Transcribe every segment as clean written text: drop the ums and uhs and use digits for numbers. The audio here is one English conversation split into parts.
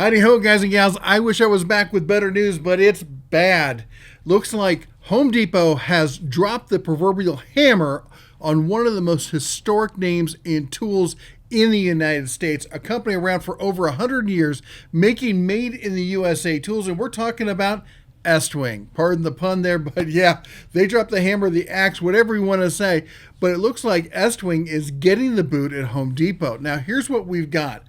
Howdy ho, guys and gals. I wish I was back with better news, but it's bad. Looks like Home Depot has dropped the proverbial hammer on one of the most historic names in tools in the United States, a company around for over 100 years making made in the USA tools, and we're talking about Estwing. Pardon the pun there, but yeah, they dropped the hammer, the axe, whatever you want to say, but it looks like Estwing is getting the boot at Home Depot. Now, here's what we've got.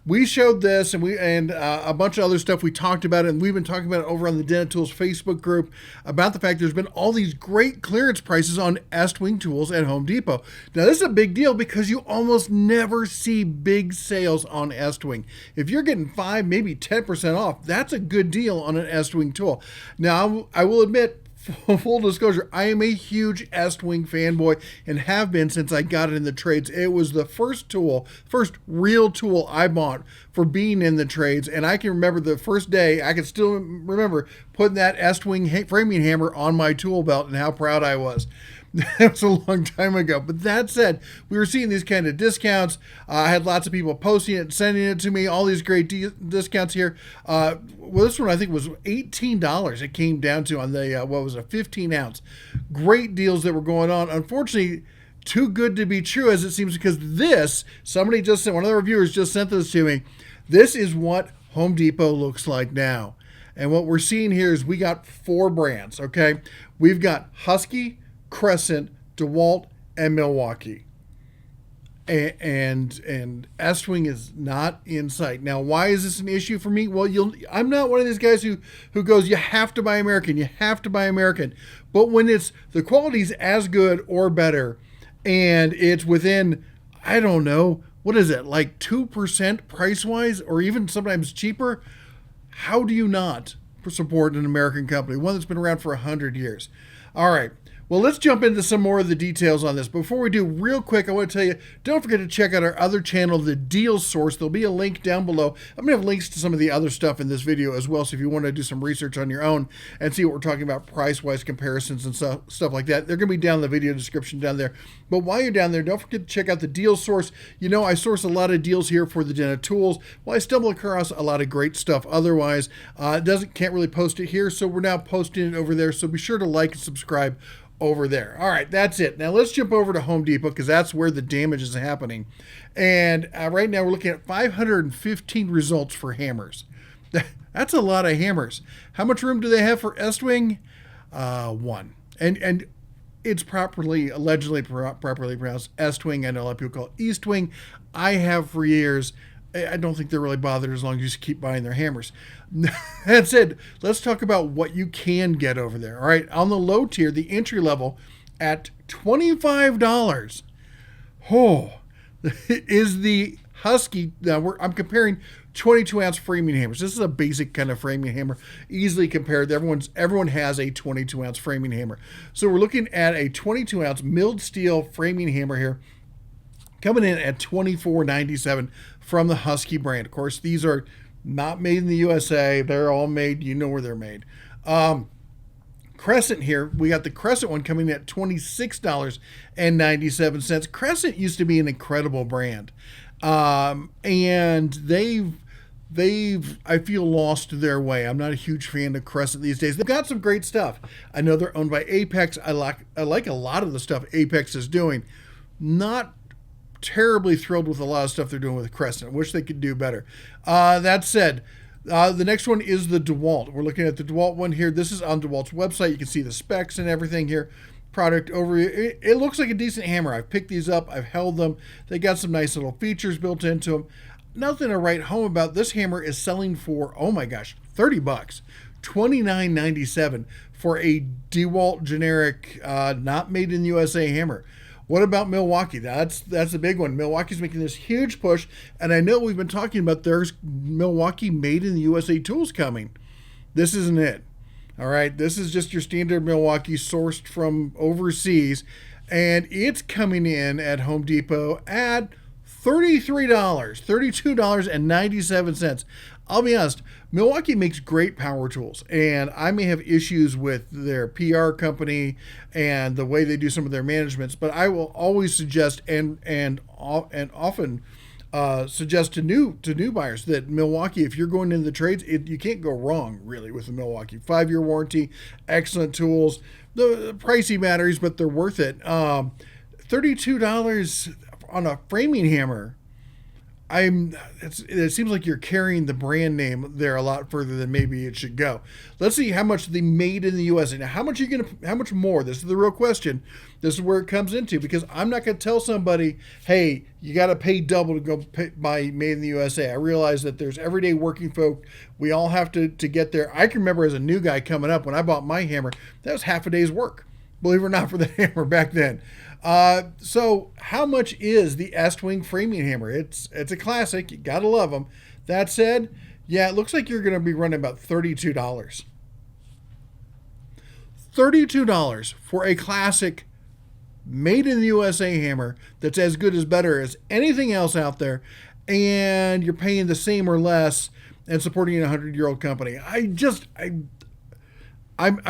We showed this and a bunch of other stuff. We talked about it, and we've been talking about it over on the Dental Tools Facebook group about the fact there's been all these great clearance prices on Estwing tools at Home Depot. Now, this is a big deal because you almost never see big sales on Estwing. If you're getting 5, maybe 10% off, that's a good deal on an Estwing tool. Now, I will admit, full disclosure, I am a huge Estwing fanboy and have been since I got it in the trades. It was the first real tool I bought for being in the trades, and I can remember the first day. I can still remember putting that Estwing framing hammer on my tool belt and how proud I was. That was a long time ago. But that said, we were seeing these kind of discounts. I had lots of people posting it, sending it to me, all these great discounts here. Well, this one I think was $18. It came down to on the, 15 ounce. Great deals that were going on. Unfortunately, too good to be true as it seems, because somebody just sent, one of the reviewers just sent this to me. This is what Home Depot looks like now. And what we're seeing here is we got 4 brands, okay? We've got Husky, Crescent, DeWalt, and Milwaukee. And Estwing is not in sight. Now, why is this an issue for me? Well, I'm not one of these guys who goes, you have to buy American, you have to buy American. But when the quality's as good or better, and it's within, I don't know, what is it, like 2% price-wise, or even sometimes cheaper, how do you not support an American company, one that's been around for 100 years? All right. Well, let's jump into some more of the details on this. Before we do, real quick, I want to tell you, don't forget to check out our other channel, The Deal Source. There'll be a link down below. I'm going to have links to some of the other stuff in this video as well, so if you want to do some research on your own and see what we're talking about, price-wise comparisons and stuff like that, they're going to be down in the video description down there. But while you're down there, don't forget to check out The Deal Source. You know, I source a lot of deals here for the Dental Tools. Well, I stumble across a lot of great stuff otherwise. Can't really post it here, so we're now posting it over there, so be sure to like and subscribe over there. All right, that's it. Now let's jump over to Home Depot because that's where the damage is happening. And right now we're looking at 515 results for hammers. That's a lot of hammers. How much room do they have for Estwing? 1. And it's allegedly properly pronounced Estwing. I know a lot of people call it Eastwing. I have for years. I don't think they're really bothered as long as you just keep buying their hammers. That said, let's talk about what you can get over there. All right, on the low tier, the entry level at $25. Is the Husky. Now I'm comparing 22-ounce framing hammers. This is a basic kind of framing hammer, easily compared. Everyone has a 22-ounce framing hammer. So we're looking at a 22-ounce milled steel framing hammer here, coming in at $24.97 from the Husky brand. Of course, these are not made in the USA. They're all made, you know where they're made. Crescent here, we got the Crescent one coming in at $26.97. Crescent used to be an incredible brand. And they've I feel lost their way. I'm not a huge fan of Crescent these days. They've got some great stuff. I know they're owned by Apex. I like a lot of the stuff Apex is doing. Not terribly thrilled with a lot of stuff they're doing with Crescent. I wish they could do better. That said, the next one is the DeWalt. We're looking at the DeWalt one here. This is on DeWalt's website. You can see the specs and everything here. Product overview. It looks like a decent hammer. I've picked these up. I've held them. They got some nice little features built into them. Nothing to write home about. This hammer is selling for, oh my gosh, $30. $29.97 for a DeWalt generic, not made in USA hammer. What about Milwaukee? That's a big one. Milwaukee's making this huge push, and I know we've been talking about there's Milwaukee made in the USA tools coming. This isn't it. All right, this is just your standard Milwaukee sourced from overseas, and it's coming in at Home Depot at $32.97. I'll be honest, Milwaukee makes great power tools, and I may have issues with their PR company and the way they do some of their managements, but I will always suggest and often suggest to new buyers that Milwaukee, if you're going into the trades, you can't go wrong really with the Milwaukee 5-year warranty, excellent tools. The pricey batteries, but they're worth it. $32 on a framing hammer. It seems like you're carrying the brand name there a lot further than maybe it should go. Let's see how much the made in the USA. Now, how much more? This is the real question. This is where it comes into, because I'm not going to tell somebody, hey, you got to pay double to go buy made in the USA. I realize that there's everyday working folk. We all have to get there. I can remember as a new guy coming up, when I bought my hammer, that was half a day's work, believe it or not, for the hammer back then. So how much is the Estwing framing hammer? It's a classic. You gotta love them. That said, yeah, it looks like you're going to be running about $32. $32 for a classic made in the USA hammer that's as good as better as anything else out there, and you're paying the same or less and supporting a 100-year-old company. I'm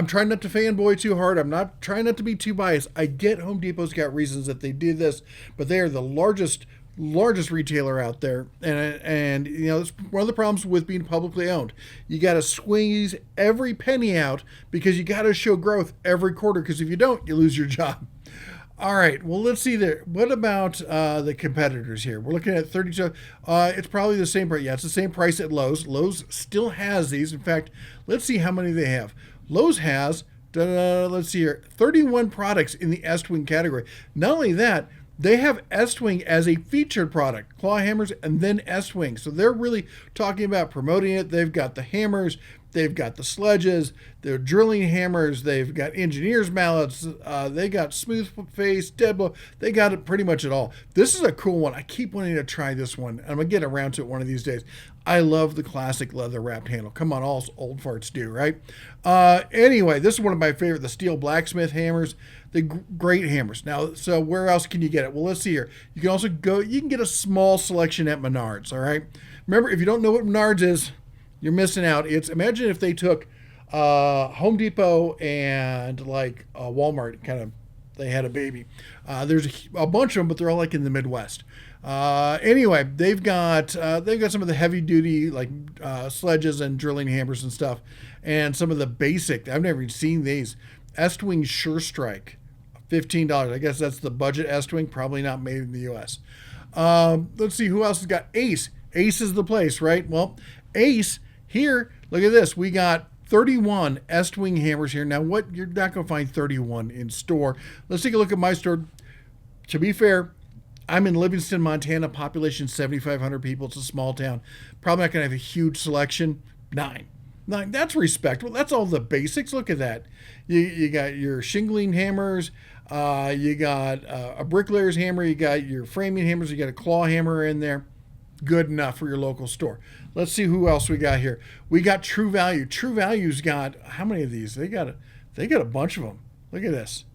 trying not to fanboy too hard. I'm not trying not to be too biased. I get Home Depot's got reasons that they did this, but they are the largest retailer out there, and you know, it's one of the problems with being publicly owned. You got to squeeze every penny out because you got to show growth every quarter, because if you don't, you lose your job. All right, well, let's see there. What about the competitors here? We're looking at 32. It's probably the same price. Yeah, it's the same price at Lowe's. Lowe's still has these. In fact, let's see how many they have. Lowe's has, let's see here, 31 products in the Estwing category. Not only that, they have Estwing as a featured product, claw hammers and then Estwing. So they're really talking about promoting it. They've got the hammers, they've got the sledges, they're drilling hammers, they've got engineer's mallets, they got smooth face, dead blow. They got it pretty much at all. This is a cool one. I keep wanting to try this one. I'm going to get around to it one of these days. I love the classic leather wrapped handle. Come on, all old farts do, right? Anyway, this is one of my favorite, the steel blacksmith hammers. The great hammers. Now, so where else can you get it? Well, let's see here. You can also you can get a small selection at Menards, all right? Remember, if you don't know what Menards is, you're missing out. Imagine if they took Home Depot and like Walmart, they had a baby. There's a bunch of them, but they're all like in the Midwest. Anyway, they've got some of the heavy duty like sledges and drilling hammers and stuff, and some of the basic. I've never even seen these. Estwing Sure Strike, $15. I guess that's the budget Estwing, probably not made in the U.S. Let's see who else has got Ace. Ace is the place, right? Well, Ace here. Look at this. We got 31 Estwing hammers here. Now, you're not going to find 31 in store. Let's take a look at my store. To be fair, I'm in Livingston, Montana, population 7,500 people. It's a small town. Probably not going to have a huge selection. Nine. That's respectable. That's all the basics. Look at that. You got your shingling hammers. You got a bricklayer's hammer. You got your framing hammers. You got a claw hammer in there. Good enough for your local store. Let's see who else we got here. We got True Value. True Value's got how many of these? They got a bunch of them. Look at this.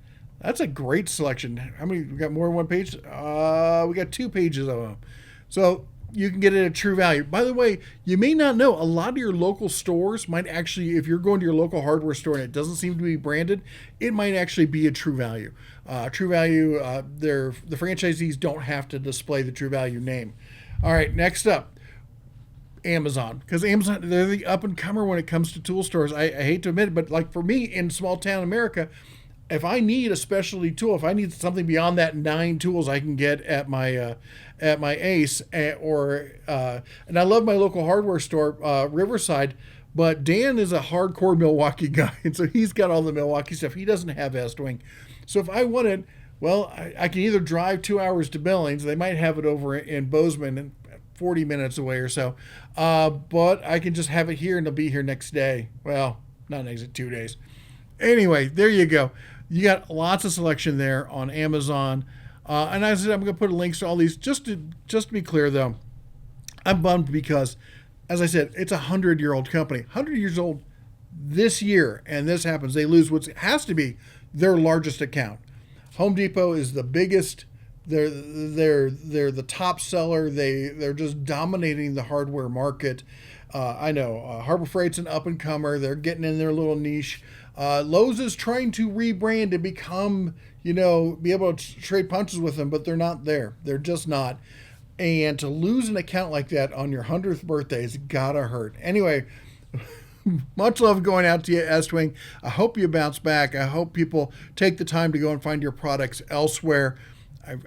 That's a great selection. How many? We got more than one page? We got 2 pages of them. So you can get it at True Value. By the way, you may not know, a lot of your local stores might actually, if you're going to your local hardware store and it doesn't seem to be branded, it might actually be a True Value. True Value, the franchisees don't have to display the True Value name. All right, next up, Amazon. Because Amazon, they're the up-and-comer when it comes to tool stores. I hate to admit it, but like for me in small-town America, if I need a specialty tool, if I need something beyond that 9 tools I can get at my Ace, and I love my local hardware store, Riverside, but Dan is a hardcore Milwaukee guy, and so he's got all the Milwaukee stuff. He doesn't have Estwing. So if I wanted, well, I can either drive 2 hours to Billings. They might have it over in Bozeman, 40 minutes away or so, but I can just have it here and it'll be here next day. Well, not next 2 days. Anyway, there you go. You got lots of selection there on Amazon. And as I said, I'm going to put links to all these. Just to be clear, though, I'm bummed because, as I said, it's a 100-year-old company. 100 years old this year, and this happens. They lose what has to be their largest account. Home Depot is the biggest. They're the top seller. They're just dominating the hardware market. I know Harbor Freight's an up-and-comer. They're getting in their little niche. Lowe's is trying to rebrand to become, be able to trade punches with them, but they're not there. They're just not. And to lose an account like that on your 100th birthday has gotta hurt. Anyway, much love going out to you, Estwing. I hope you bounce back. I hope people take the time to go and find your products elsewhere.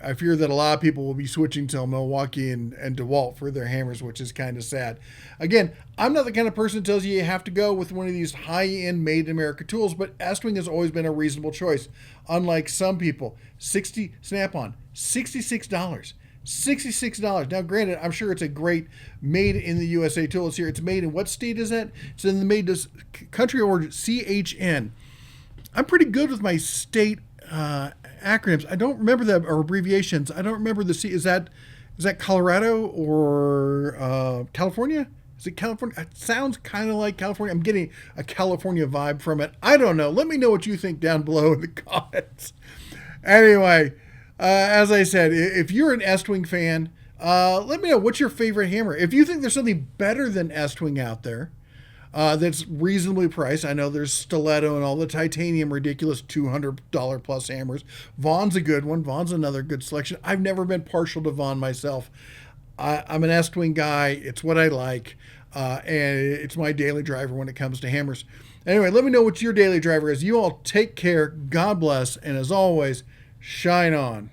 I fear that a lot of people will be switching to Milwaukee and DeWalt for their hammers, which is kind of sad. Again, I'm not the kind of person that tells you have to go with one of these high-end made-in-America tools, but Estwing has always been a reasonable choice. Unlike some people, Snap-on, $66. $66. Now, granted, I'm sure it's a great made in the USA tool. It's here. It's made in what state is that? It's in the made this country origin CHN. I'm pretty good with my state acronyms. I don't remember them or abbreviations. I don't remember the C. Is that Colorado or California? Is it California? It sounds kind of like California. I'm getting a California vibe from it. I don't know. Let me know what you think down below in the comments. Anyway. As I said, if you're an Estwing fan, let me know what's your favorite hammer. If you think there's something better than Estwing out there that's reasonably priced, I know there's Stiletto and all the titanium ridiculous $200 plus hammers. Vaughn's a good one. Vaughn's another good selection. I've never been partial to Vaughn myself. I'm an Estwing guy. It's what I like, and it's my daily driver when it comes to hammers. Anyway, let me know what your daily driver is. You all take care. God bless, and as always, shine on.